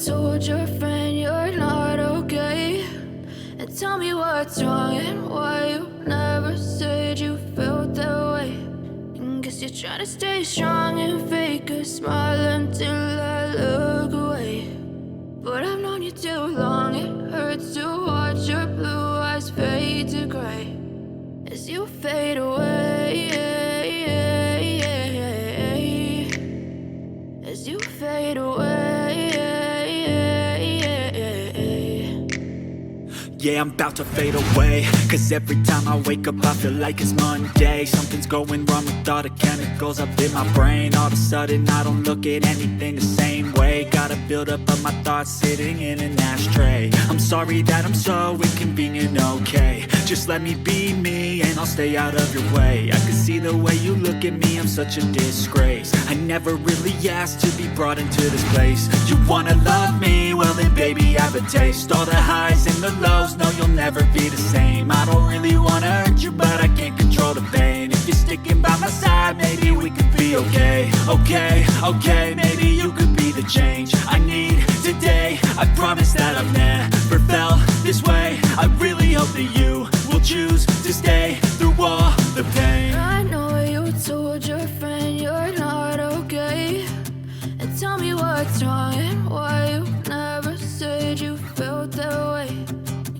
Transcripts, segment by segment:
told your friend you're not okay, and tell me what's wrong and why you never said you felt that way. And guess you're trying to stay strong and fake a smile until I look away. But I've known you too long, it hurts to watch your blue eyes fade to gray as you fade away, as you fade away. Yeah, I'm about to fade away, cause every time I wake up I feel like it's Monday. Something's going wrong with all the chemicals up in my brain. All of a sudden I don't look at anything the same way. Gotta build up of my thoughts sitting in an ashtray. I'm sorry that I'm so inconvenient, okay. Just let me be me and I'll stay out of your way. I can see the way you look at me, I'm such a disgrace. I never really asked to be brought into this place. You wanna love me? Well then baby I have a taste. All the highs and the lows, no you'll never be the same. I don't really wanna hurt you but I can't control the pain. If you're sticking by my side maybe we could be okay. Okay, maybe you could be the change I need today. I promise that I've never felt this way. I really hope that you will choose to stay through all the pain. I know you told your friend you're not okay, and tell me what's wrong and why you never said you felt that way.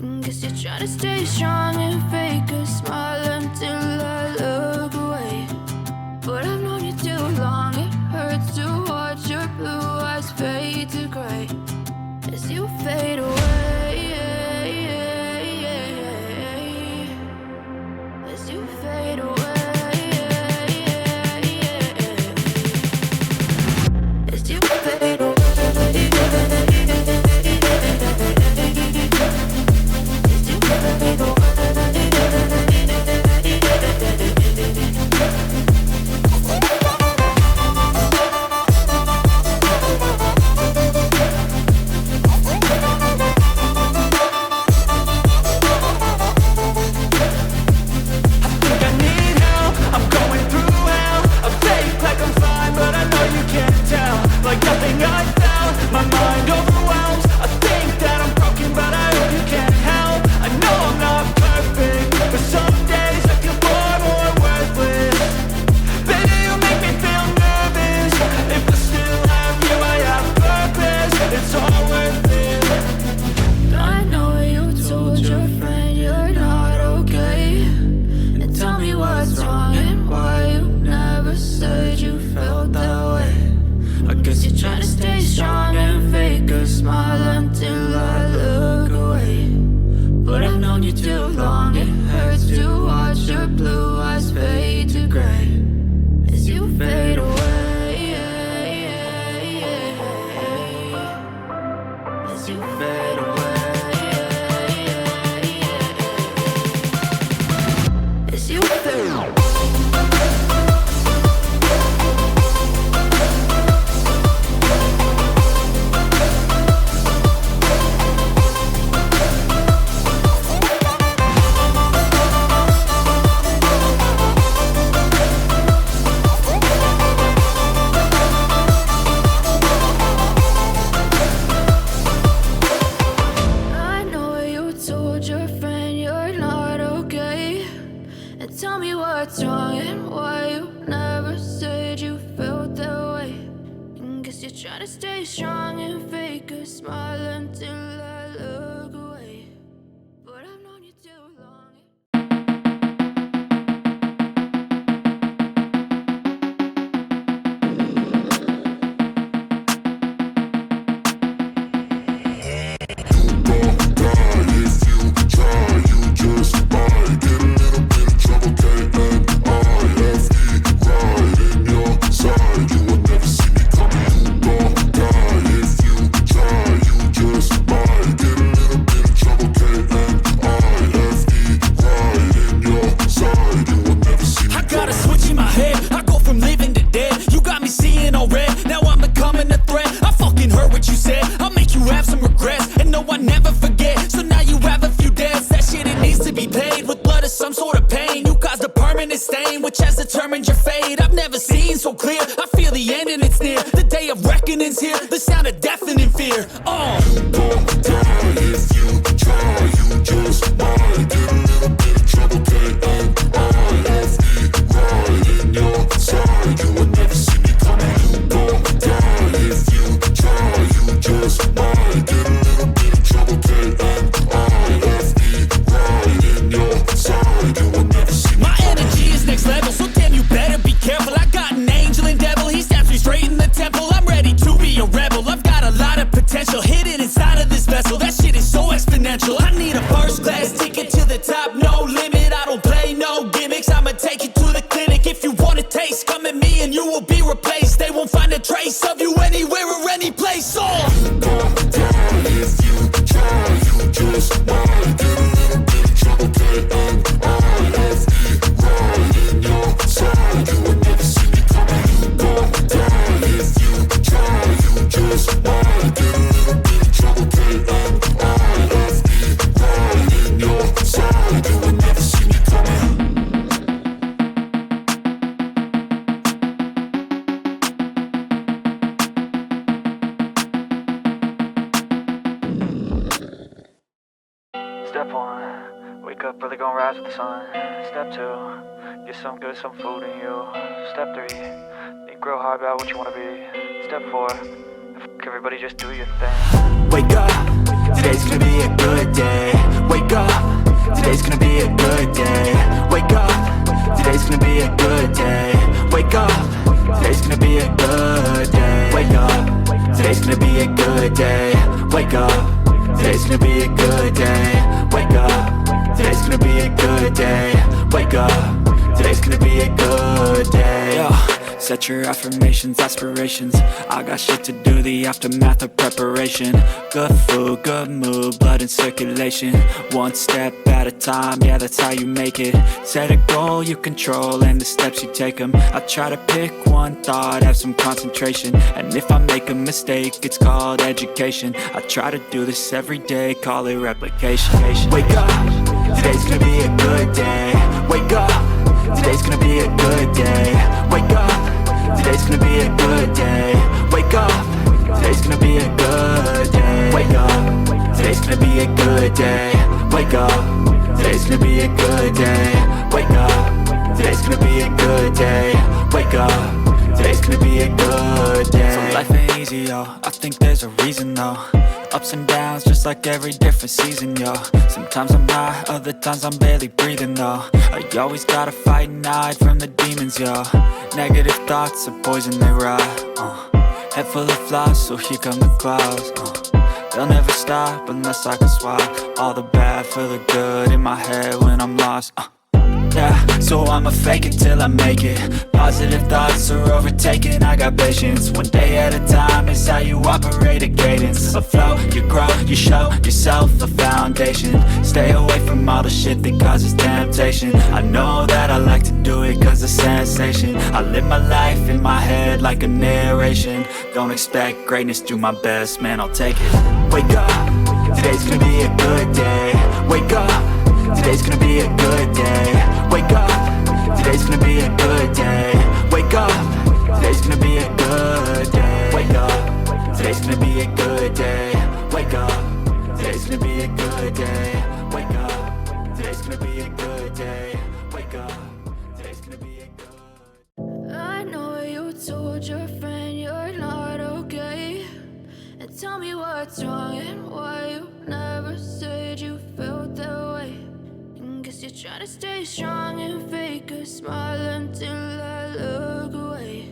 And guess you're trying to stay strong and fake a smile until I look away. But I've known you too long, it hurts to watch your blue eyes fade to gray as you fade away, as you fade away, as you fade away. Get a little bit kinda deafening fear. You won't die if you try. You just might get a little bit of trouble. K-N-I-F-E, right in your side. You will never see me coming. You won't die if you try. You just might get a little bit of trouble. K-N-I-F-E, right in your side. You will never see me My coming. energy is next level, so damn you better be careful. I got an angel and devil, he stabs me straight in the temple. I'm ready to be a rebel, I've got a lot of potential hidden inside of this vessel. That shit is so exponential. I need a first class ticket to the top, no limit. I don't play no gimmicks, I'ma take you to the clinic. If you want a taste, come at me and you will be replaced. They won't find a trace of you anywhere or any place. You won't die if you try. You just might get a little bit of trouble. K-N-I-F-E, right in your side. You will never see me coming. You won't die if you try. You just might get a little bit of trouble. K-N-I-F-E, right in your side. You will never see me coming. Step 1, wake up early, gonna rise with the sun. Step 2, get some good, some food in you. Step 3, think real hard about what you wanna be. Step 4, everybody just do your thing. Wake up, today's gonna be a good day. Wake up, today's gonna be a good day. Wake up, today's gonna be a good day. Wake up, today's gonna be a good day. Wake up, today's gonna be a good day. Wake up, today's gonna be a good day. Wake up, today's gonna be a good day. Wake up, today's gonna be a good day. Yo, set your affirmations, aspirations. I got shit to do, the aftermath of preparation. Good food, good mood, blood in circulation. One step at a time, yeah, that's how you make it. Set a goal you control and the steps you take them. I try to pick one thought, have some concentration. And if I make a mistake, it's called education. I try to do this every day, call it replication. Wake up, today's gonna be a good day. Wake up, today's gonna be a good day. Wake up, today's gonna be a good day. Wake up, today's gonna be a good day. Wake up, today's gonna be a good day. Wake up, today's gonna be a good day. Wake up, today's gonna be a good day. Wake up, today's gonna be a good day. So life ain't easy, yo, I think there's a reason though. Ups and downs, just like every different season, yo. Sometimes I'm high, other times I'm barely breathing, though. I always gotta fight and hide from the demons, yo. Negative thoughts are poison, they rot. Head full of flies, so here come the clouds. They'll never stop unless I can swap all the bad for the good in my head when I'm lost. Yeah, so I'ma fake it till I make it. Positive thoughts are overtaken, I got patience. One day at a time is how you operate a cadence. A flow, you grow, you show yourself a foundation. Stay away from all the shit that causes temptation. I know that I like to do it cause it's sensation. I live my life in my head like a narration. Don't expect greatness, do my best, man, I'll take it. Wake up, today's gonna be a good day. Wake up, today's gonna be a good day. Wake up, today's gonna be a good day. Wake up, today's gonna be a good day. Wake up, today's gonna be a good day. Wake up, today's gonna be a good day. Wake up, today's gonna be a good day. Wake up, today's gonna be a good. I know you told your friend you're not okay, and tell me what's wrong and why you never said you felt that way. Guess you're trying to stay strong and fake a smile until I look away.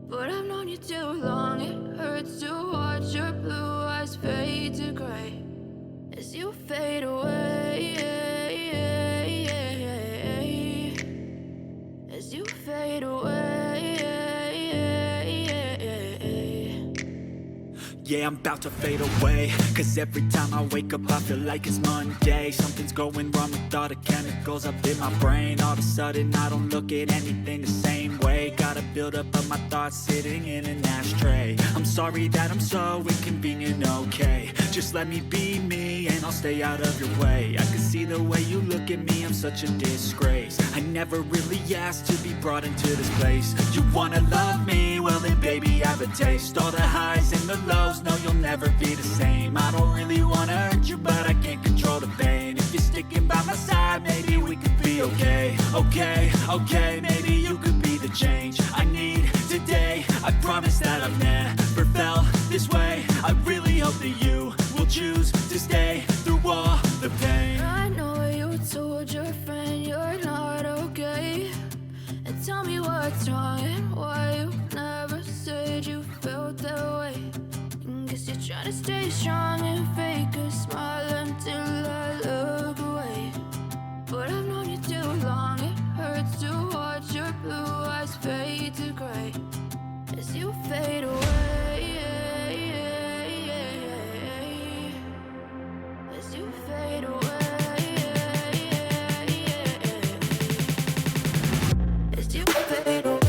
But I've known you too long, it hurts to watch your blue eyes fade to gray as you fade away, as you fade away. Yeah, I'm about to fade away, cause every time I wake up I feel like it's Monday. Something's going wrong with all the chemicals up in my brain. All of a sudden I don't look at anything the same way. Gotta build up of my thoughts sitting in an ashtray. I'm sorry that I'm so inconvenient, okay. Just let me be me and I'll stay out of your way. I can see the way you look at me, I'm such a disgrace. I never really asked to be brought into this place. You wanna love me? well then baby have a taste. All the highs and the lows, no you'll never be the same. I don't really wanna hurt you but I can't control the pain. If you're sticking by my side, maybe we could be okay. Okay, okay, maybe you could be the change I need today. I promise that I've never felt this way. I really hope that you will choose to stay through all the pain. I know you told your friend you're not okay, and tell me what's wrong and why you never said you felt that way. Guess you're trying to stay strong and fake a smile until I look away. But I've known you too long, it hurts to watch your blue eyes fade to gray as you fade away. As you fade away. As you fade away.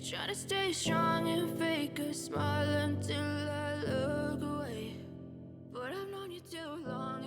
Try to stay strong and fake a smile until I look away. But I've known you too long.